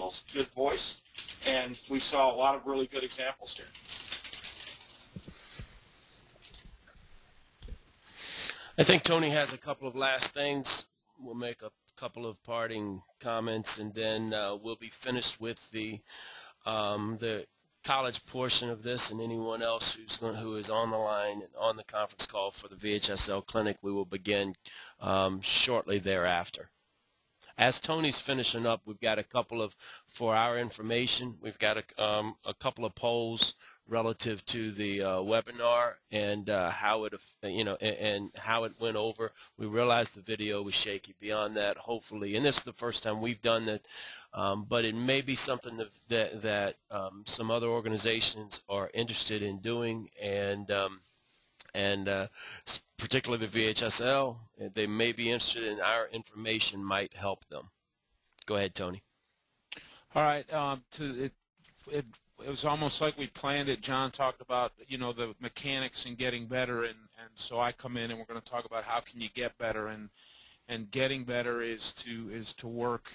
professionals, good voice, and we saw a lot of really good examples here. I think Tony has a couple of last things. We'll make a couple of parting comments, and then we'll be finished with the college portion of this, and anyone else who is on the line and on the conference call for the VHSL clinic, we will begin shortly thereafter. As Tony's finishing up, we've got a couple of, for our information, we've got a couple of polls relative to the webinar and how it, and how it went over. We realized the video was shaky. Beyond that, hopefully, and this is the first time we've done that, but it may be something that some other organizations are interested in doing, and particularly the VHSL, they may be interested in our information might help them. Go ahead, Tony. All right. It was almost like we planned it. John talked about, the mechanics and getting better, and so I come in and we're going to talk about how can you get better, and getting better is to work,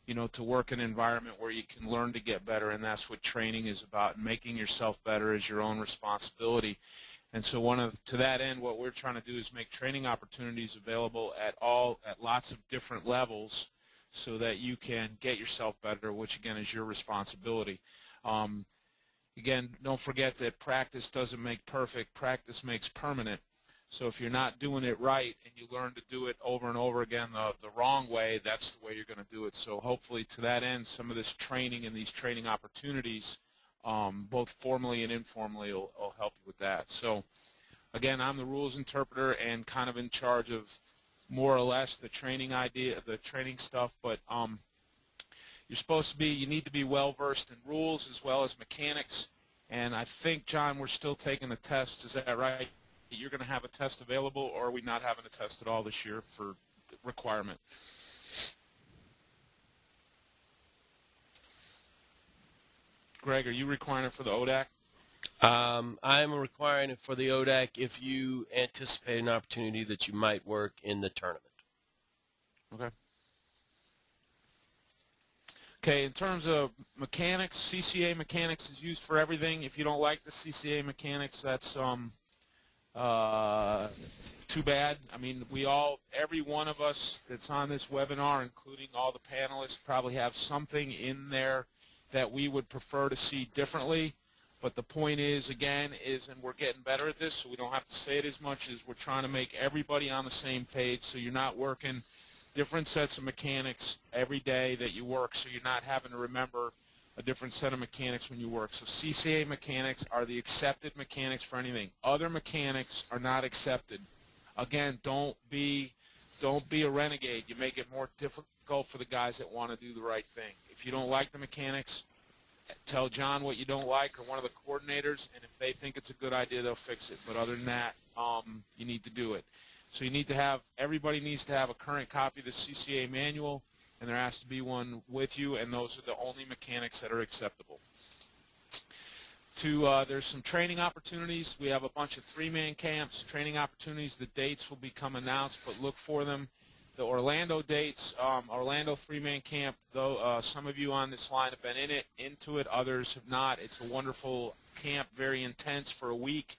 to work in an environment where you can learn to get better, and that's what training is about. Making yourself better is your own responsibility. And so to that end, what we're trying to do is make training opportunities available at lots of different levels so that you can get yourself better, which again is your responsibility. Again, don't forget that practice doesn't make perfect, practice makes permanent. So if you're not doing it right and you learn to do it over and over again the wrong way, that's the way you're going to do it. So hopefully to that end, some of this training and these training opportunities, both formally and informally, will help you with that. So again, I'm the rules interpreter and kind of in charge of more or less the training idea, the training stuff, but you need to be well versed in rules as well as mechanics. And I think, John, we're still taking a test. Is that right? You're going to have a test available, or are we not having a test at all this year for requirement? Greg, are you requiring it for the ODAC? I'm requiring it for the ODAC if you anticipate an opportunity that you might work in the tournament. Okay. Okay, in terms of mechanics, CCA mechanics is used for everything. If you don't like the CCA mechanics, that's too bad. I mean, every one of us that's on this webinar, including all the panelists, probably have something in there that we would prefer to see differently. But the point is, again, and we're getting better at this, so we don't have to say it as much, as we're trying to make everybody on the same page so you're not working different sets of mechanics every day that you work, so you're not having to remember a different set of mechanics when you work. So CCA mechanics are the accepted mechanics for anything. Other mechanics are not accepted. Again, don't be a renegade. You make it more difficult for the guys that want to do the right thing. If you don't like the mechanics, tell John what you don't like or one of the coordinators, and if they think it's a good idea, they'll fix it. But other than that, you need to do it. So everybody needs to have a current copy of the CCA manual, and there has to be one with you, and those are the only mechanics that are acceptable. There's some training opportunities. We have a bunch of three-man camps, training opportunities. The dates will become announced, but look for them. The Orlando dates, Orlando three-man camp, though some of you on this line have been into it, others have not. It's a wonderful camp, very intense for a week,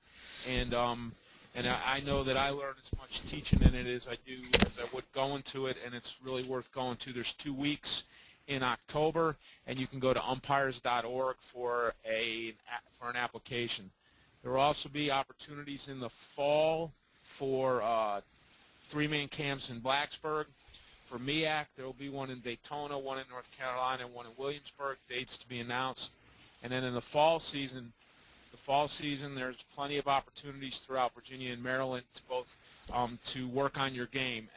and I know that I learned as much teaching in it as I would going to it, and it's really worth going to. There's 2 weeks in October, and you can go to umpires.org for an application. There will also be opportunities in the fall for three-man camps in Blacksburg. For MEAC, there will be one in Daytona, one in North Carolina, and one in Williamsburg. Dates to be announced. And then in the fall season, there's plenty of opportunities throughout Virginia and Maryland to both to work on your game.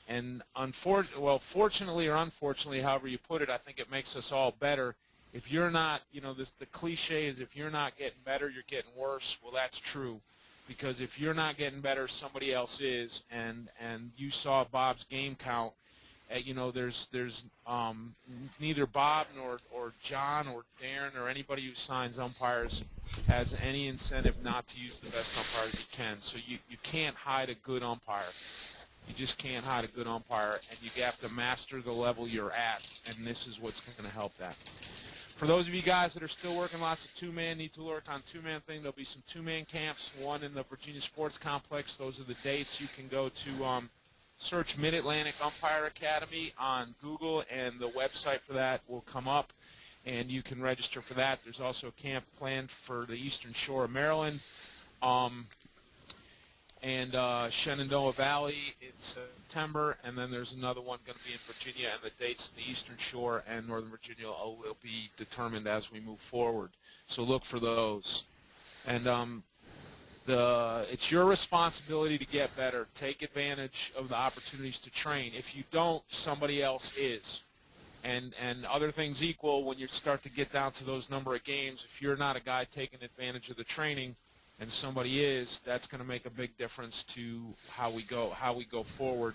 And fortunately or unfortunately, however you put it, I think it makes us all better. If you're not, the cliche is if you're not getting better, you're getting worse. Well, that's true, because if you're not getting better, somebody else is. And you saw Bob's game count. There's neither Bob or John or Darren or anybody who signs umpires has any incentive not to use the best umpires you can. So you can't hide a good umpire. You just can't hide a good umpire, and you have to master the level you're at, and this is what's going to help that. For those of you guys that are still working lots of two-man, need to work on two-man thing, there'll be some two-man camps, one in the Virginia Sports Complex. Those are the dates. You can go to search Mid-Atlantic Umpire Academy on Google, and the website for that will come up, and you can register for that. There's also a camp planned for the Eastern Shore of Maryland and Shenandoah Valley in September, and then there's another one going to be in Virginia, and the dates in the Eastern Shore and Northern Virginia will be determined as we move forward. So look for those. And it's your responsibility to get better. Take advantage of the opportunities to train. If you don't, somebody else is. And other things equal, when you start to get down to those number of games, if you're not a guy taking advantage of the training and somebody is, that's going to make a big difference to how we go forward.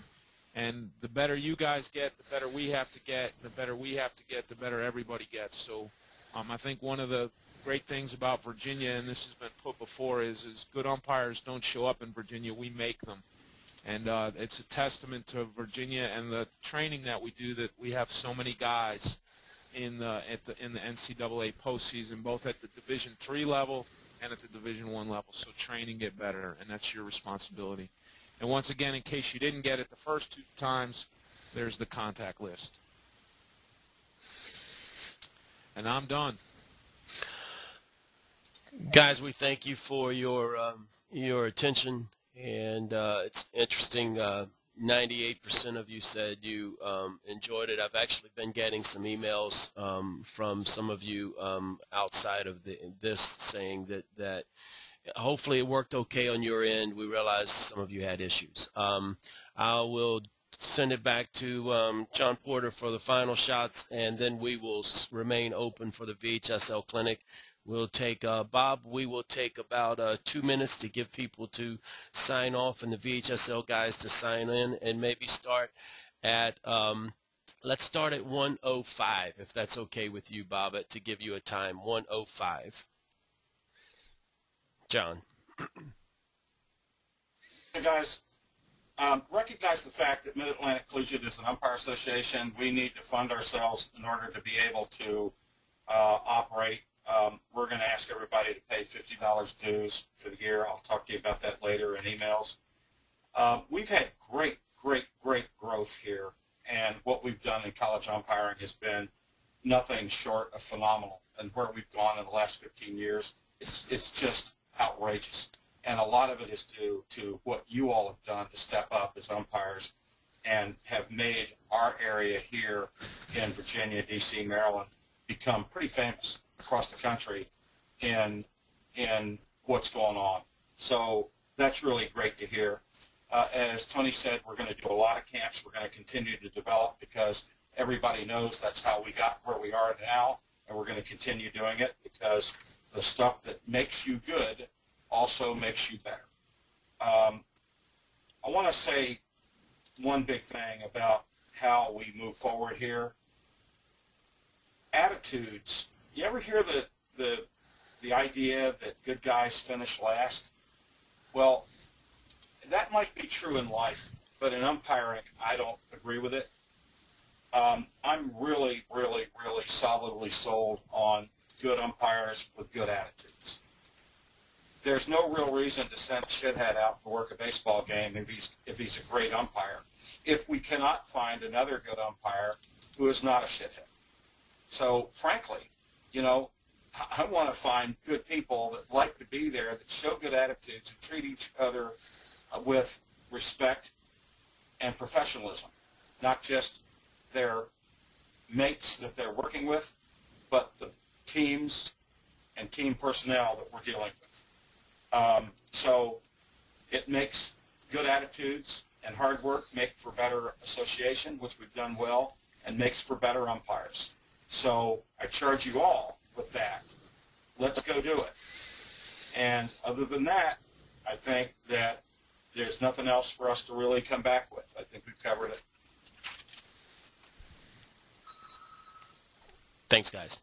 And the better you guys get, the better we have to get. The better we have to get, the better everybody gets. So I think one of the great things about Virginia, and this has been put before, is good umpires don't show up in Virginia. We make them. And it's a testament to Virginia and the training that we do that we have so many guys in the NCAA postseason, both at the Division III level and at the Division I level. So training get better, and that's your responsibility. And once again, in case you didn't get it the first two times, there's the contact list. And I'm done. Guys, we thank you for your attention, and it's interesting. 98% of you said you enjoyed it. I've actually been getting some emails from some of you outside of this saying that hopefully it worked okay on your end. We realized some of you had issues. I will send it back to John Porter for the final shots, and then we will remain open for the VHSL clinic. We'll take, Bob, we will take about 2 minutes to give people to sign off and the VHSL guys to sign in, and maybe start at, let's start at 1:05, if that's okay with you, Bob, to give you a time, 1:05. John. Hey, guys, recognize the fact that Mid-Atlantic Collegiate is an umpire association. We need to fund ourselves in order to be able to operate. We're going to ask everybody to pay $50 dues for the year. I'll talk to you about that later in emails. We've had great growth here, and what we've done in college umpiring has been nothing short of phenomenal. And where we've gone in the last 15 years, it's just outrageous. And a lot of it is due to what you all have done to step up as umpires and have made our area here in Virginia, D.C., Maryland, become pretty famous across the country in what's going on. So that's really great to hear. As Tony said, we're going to do a lot of camps. We're going to continue to develop because everybody knows that's how we got where we are now, and we're going to continue doing it because the stuff that makes you good also makes you better. I want to say one big thing about how we move forward here. Attitudes. You ever hear the idea that good guys finish last? Well, that might be true in life, but in umpiring, I don't agree with it. I'm really solidly sold on good umpires with good attitudes. There's no real reason to send a shithead out to work a baseball game if he's a great umpire, if we cannot find another good umpire who is not a shithead. So, frankly, you know, I want to find good people that like to be there, that show good attitudes, and treat each other with respect and professionalism, not just their mates that they're working with, but the teams and team personnel that we're dealing with. So it makes good attitudes and hard work make for better association, which we've done well, and makes for better umpires. So I charge you all with that. Let's go do it. And other than that, I think that there's nothing else for us to really come back with. I think we've covered it. Thanks, guys.